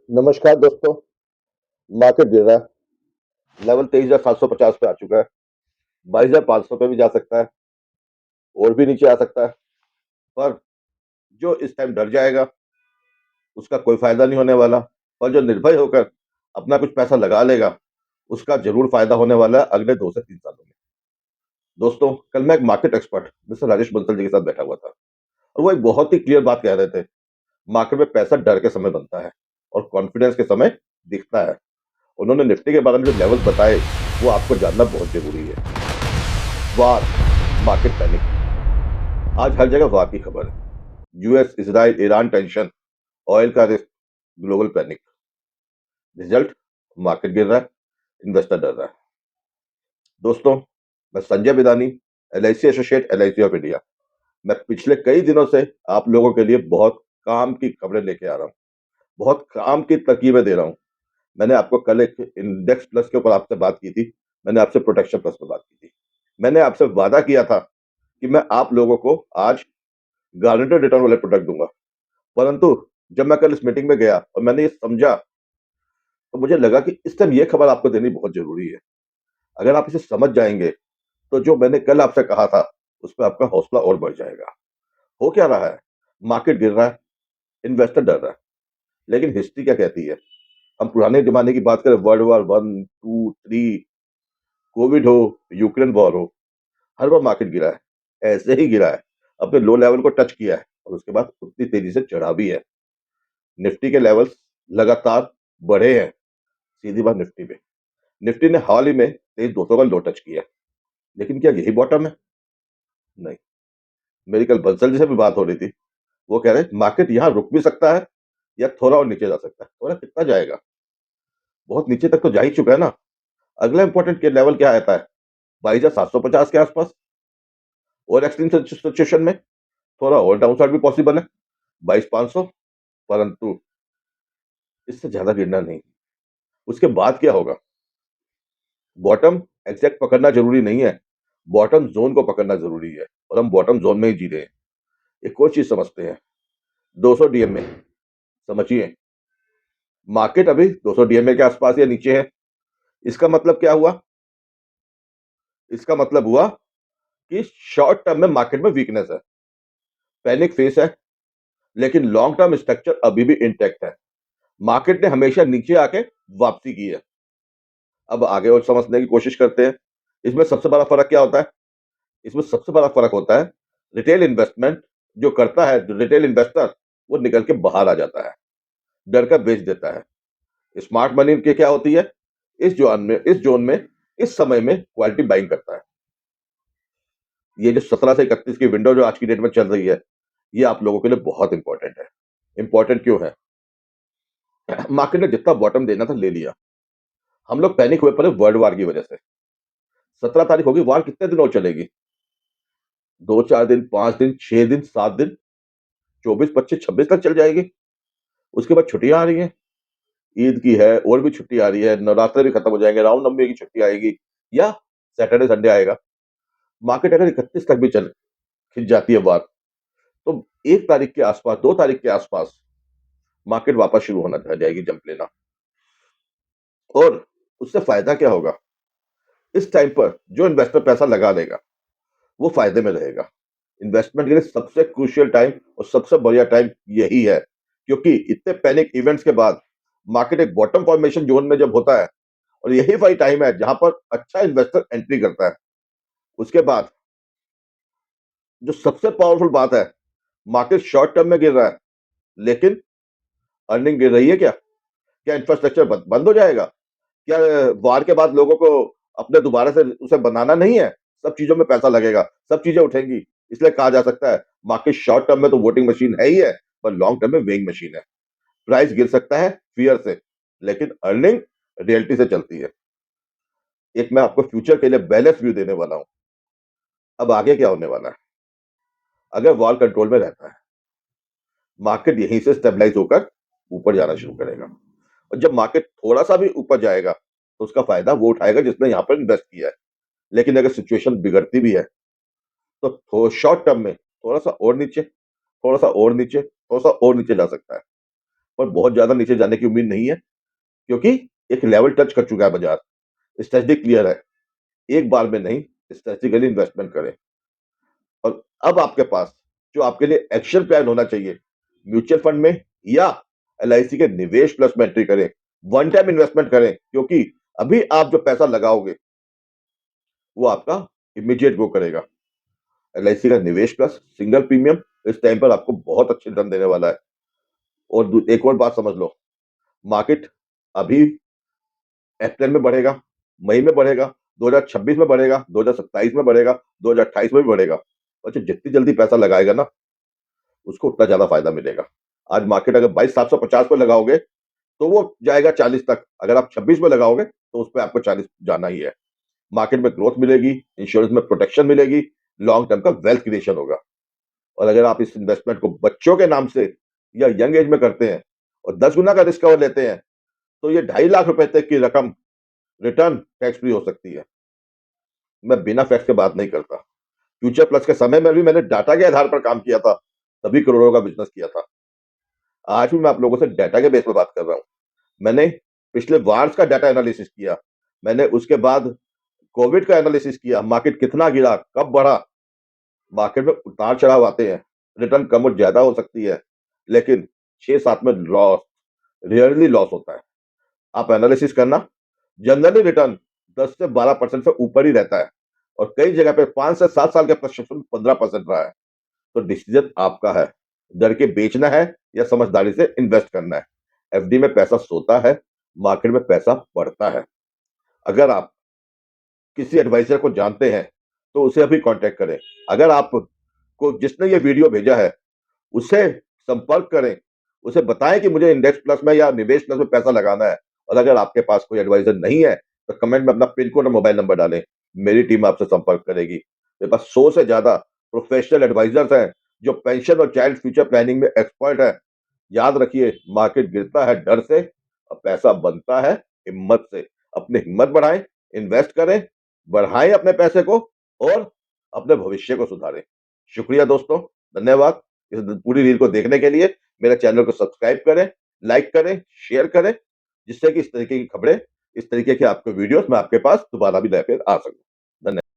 नमस्कार दोस्तों। मार्केट गिर रहा है। लेवल 23,750 पे आ चुका है। 22,500 पे भी जा सकता है और भी नीचे आ सकता है। पर जो इस टाइम डर जाएगा उसका कोई फायदा नहीं होने वाला। और जो निर्भय होकर अपना कुछ पैसा लगा लेगा उसका जरूर फायदा होने वाला है अगले 2 से 3 सालों में। दोस्तों, कल मैं एक market expert mister Rajesh Bansal ji के साथ बैठा हुआ था और वो एक बहुत ही क्लियर बात कह रहे थे। मार्केट में पैसा डर के समय बनता है और कॉन्फिडेंस के समय दिखता है। उन्होंने निफ्टी के बारे में जो लेवल्स बताए वो आपको जानना बहुत जरूरी है। War, market panic. आज हर जगह वार की खबर है। US Israel Iran tension, oil का risk, global panic. Result, market गिर रहा है, इन्वेस्टर डर रहा है। दोस्तों, मैं Sanjay Bidani, LIC associate, LIC of India. मैं पिछले कई दिनों से आप लोगों के लिए बहुत काम की खबरें लेके आ रहा हूँ, बहुत काम की तरकीबें दे रहा हूँ। मैंने आपको कल एक इंडेक्स प्लस के ऊपर आपसे बात की थी, मैंने आपसे प्रोटेक्शन प्लस पे बात की थी। मैंने आपसे वादा किया था कि मैं आप लोगों को आज गारंटेड रिटर्न वाले प्रोडक्ट दूंगा। परंतु जब मैं कल इस मीटिंग में गया और मैंने ये समझा तो मुझे लगा कि इस टाइम ये खबर आपको देनी बहुत जरूरी है। अगर आप इसे समझ जाएंगे तो जो मैंने कल आपसे कहा था उस पर आपका हौसला और बढ़ जाएगा। हो क्या रहा है? मार्केट गिर रहा है, इन्वेस्टर डर रहा है। लेकिन हिस्ट्री क्या कहती है? हम पुराने जमाने की बात करें, वर्ल्ड वॉर 1, 2, 3, कोविड हो, यूक्रेन वॉर हो, हर बार मार्केट गिरा है। ऐसे ही गिरा है, अपने लो लेवल को टच किया है और उसके बाद उतनी तेजी से चढ़ा भी है। निफ्टी के लेवल्स लगातार बढ़े हैं। सीधी बात निफ्टी पे, निफ्टी ने हाल ही में 23,200 का लो टच किया। लेकिन क्या यही बॉटम है? नहीं। मेरी कल बंसल जी से भी बात हो रही थी। वो कह रहे मार्केट यहाँ रुक भी सकता है या थोड़ा और नीचे जा सकता है। थोड़ा कितना जाएगा? बहुत नीचे तक तो जा ही चुका है ना। अगला इंपॉर्टेंट के लेवल क्या आता है? 22,750 के आसपास। और एक्सट्रीम सिचुएशन में थोड़ा और डाउनसाइड भी पॉसिबल है, 22,500। परंतु इससे ज्यादा गिरना नहीं। उसके बाद क्या होगा? बॉटम एग्जैक्ट पकड़ना जरूरी नहीं है, बॉटम जोन को पकड़ना जरूरी है और हम बॉटम जोन में ही जी रहे हैं। एक और चीज समझते हैं, 200 डीएमए समझिए। मार्केट अभी 200 डीएमए के आसपास या नीचे है। इसका मतलब क्या हुआ? इसका मतलब हुआ कि शॉर्ट टर्म में मार्केट में वीकनेस है, पैनिक फेस है। लेकिन लॉन्ग टर्म स्ट्रक्चर अभी भी इंटैक्ट है। मार्केट ने हमेशा नीचे आके वापसी की है। अब आगे और समझने की कोशिश करते हैं। इसमें सबसे बड़ा फर्क क्या होता है? इसमें सबसे बड़ा फर्क होता है, रिटेल इन्वेस्टमेंट जो करता है, जो रिटेल इन्वेस्टर, वो निकल के बाहर आ जाता है, डर का बेच देता है। स्मार्ट मनी की क्या होती है? इस जोन में इस समय में क्वालिटी बाइंग करता है। ये जो 17 से 31 की विंडो जो आज की डेट में चल रही है, ये आप लोगों के लिए बहुत इंपॉर्टेंट है। इंपॉर्टेंट क्यों है? मार्केट ने जितना बॉटम देना था ले लिया। हम लोग पैनिक हुए पड़े वर्ल्ड वार की वजह से। 17 तारीख होगी, वार कितने दिन और चलेगी? 2, 4 दिन, 5 दिन, 6 दिन, 7 दिन, 24, 25, 26 तक चल जाएगी। उसके बाद छुट्टियां आ रही हैं, ईद की है और भी छुट्टी आ रही है, नवरात्र भी खत्म हो जाएंगे, रामनवमी की छुट्टी आएगी या सैटरडे संडे आएगा। मार्केट अगर 31 तक भी चल खिंच जाती है बात, तो 1 तारीख के आसपास, 2 तारीख के आसपास मार्केट वापस शुरू होना रह जाएगी जंप लेना। और उससे फायदा क्या होगा? इस टाइम पर जो इन्वेस्टर पैसा लगा लेगा वो फायदे में रहेगा। इन्वेस्टमेंट के लिए सबसे क्रूशियल टाइम और सबसे बढ़िया टाइम यही है, क्योंकि इतने पैनिक इवेंट्स के बाद मार्केट एक बॉटम फॉर्मेशन जोन में जब होता है, और यही वही टाइम है जहां पर अच्छा इन्वेस्टर एंट्री करता है। उसके बाद जो सबसे पावरफुल बात है, मार्केट शॉर्ट टर्म में गिर रहा है लेकिन अर्निंग गिर रही है। क्या क्या इंफ्रास्ट्रक्चर बंद हो जाएगा? क्या वार के बाद लोगों को अपने दोबारा से उसे बनाना नहीं है? सब चीजों में पैसा लगेगा, सब चीजें उठेंगी। इसलिए कहा जा सकता है मार्केट शॉर्ट टर्म में तो वोटिंग मशीन है ही है, पर लॉन्ग टर्म में वेइंग मशीन है। प्राइस गिर सकता है फियर से, लेकिन अर्निंग रियलिटी से चलती है। एक मैं आपको फ्यूचर के लिए बैलेंस व्यू देने वाला हूं। अब आगे क्या होने वाला है? अगर वॉर कंट्रोल में रहता है, मार्केट यहीं से स्टेबलाइज होकर ऊपर जाना शुरू करेगा। और जब मार्केट थोड़ा सा भी ऊपर जाएगा तो उसका फायदा वो उठाएगा जिसने यहां पर इन्वेस्ट किया है। लेकिन अगर सिचुएशन बिगड़ती भी है तो शॉर्ट टर्म में थोड़ा सा और नीचे, थोड़ा सा और नीचे, थोड़ा सा और नीचे जा सकता है। पर बहुत ज़्यादा नीचे जाने की उम्मीद नहीं है, क्योंकि एक लेवल टच कर चुका है बाज़ार। स्ट्रेटजी क्लियर है, एक बार में नहीं, स्ट्रेटेजिकली इन्वेस्टमेंट करें। और अब आपके पास जो आपके लिए एक्शन प्लान होना चाहिए, म्यूचुअल फंड में या एलआईसी के निवेश प्लस में एंट्री करें, वन टाइम इन्वेस्टमेंट करें, क्योंकि अभी आप जो पैसा लगाओगे, वो आपका इमीडिएट ग्रो करेगा। एलआईसी का निवेश प्लस सिंगल प्रीमियम इस टाइम पर आपको बहुत अच्छे रिटर्न देने वाला है। और एक और बात समझ लो, मार्केट अभी अप्रैल में बढ़ेगा, मई में बढ़ेगा, 2026 में बढ़ेगा, 2027 में बढ़ेगा, 2028 में भी बढ़ेगा। और जो जितनी जल्दी पैसा लगाएगा ना, उसको उतना ज्यादा फायदा मिलेगा। आज मार्केट अगर 22,750 पे लगाओगे तो वो जाएगा 40 तक, अगर आप 26 में लगाओगे तो उस पर आपको 40 जाना ही है। मार्केट में ग्रोथ मिलेगी, इंश्योरेंस में प्रोटेक्शन मिलेगी, लॉन्ग टर्म का वेल्थ क्रिएशन होगा। और अगर आप इस इन्वेस्टमेंट को बच्चों के नाम से या यंग एज में करते हैं और 10 गुना का रिस्क कवर लेते हैं, तो ये 2.5 लाख रुपए तक की रकम रिटर्न टैक्स फ्री हो सकती है। मैं बिना फैक्ट के बात नहीं करता। फ्यूचर प्लस के समय में भी मैंने डाटा के आधार पर काम किया था, तभी करोड़ों का बिजनेस किया था। आज भी मैं आप लोगों से डाटा के बेस पे बात कर रहा हूँ। मैंने पिछले वार्स का डाटा एनालिसिस किया, मैंने उसके बाद कोविड का एनालिसिस किया, मार्केट कितना गिरा, कब बढ़ा। मार्केट में उतार चढ़ाव आते हैं, रिटर्न कम और ज्यादा हो सकती है, लेकिन 6-7 में लॉस, रेयरली लॉस होता है। आप एनालिसिस करना, जनरली रिटर्न 10 से 12% से ऊपर ही रहता है, और कई जगह पे 5 से 7 साल के प्रशिक्षण में 15% रहा है। तो डिसीजन आपका है, डर के बेचना है या समझदारी से इन्वेस्ट करना है। एफडी में पैसा सोता है, मार्केट में पैसा बढ़ता है। अगर आप किसी एडवाइजर को जानते हैं तो उसे अभी कांटेक्ट करें। अगर आप को जिसने ये वीडियो भेजा है उसे संपर्क करें, उसे बताएं कि मुझे इंडेक्स प्लस में या निवेश प्लस में पैसा लगाना है। और अगर आपके पास कोई एडवाइजर नहीं है तो कमेंट में अपना पिन कोड और मोबाइल नंबर डालें, मेरी टीम आपसे संपर्क करेगी। मेरे पास 100 से ज्यादा प्रोफेशनल एडवाइजर्स हैं जो पेंशन और चाइल्ड फ्यूचर प्लानिंग में एक्सपर्ट है। याद रखिए, मार्केट गिरता है डर से और पैसा बनता है हिम्मत से। अपनी हिम्मत बढ़ाएं, इन्वेस्ट करें, बढ़ाएं अपने पैसे को और अपने भविष्य को सुधारें। शुक्रिया दोस्तों, धन्यवाद। इस पूरी रील को देखने के लिए मेरे चैनल को सब्सक्राइब करें, लाइक करें, शेयर करें, जिससे कि इस तरीके की खबरें, इस तरीके के आपके वीडियोस मैं आपके पास दोबारा भी लेकर आ सकूं। धन्यवाद।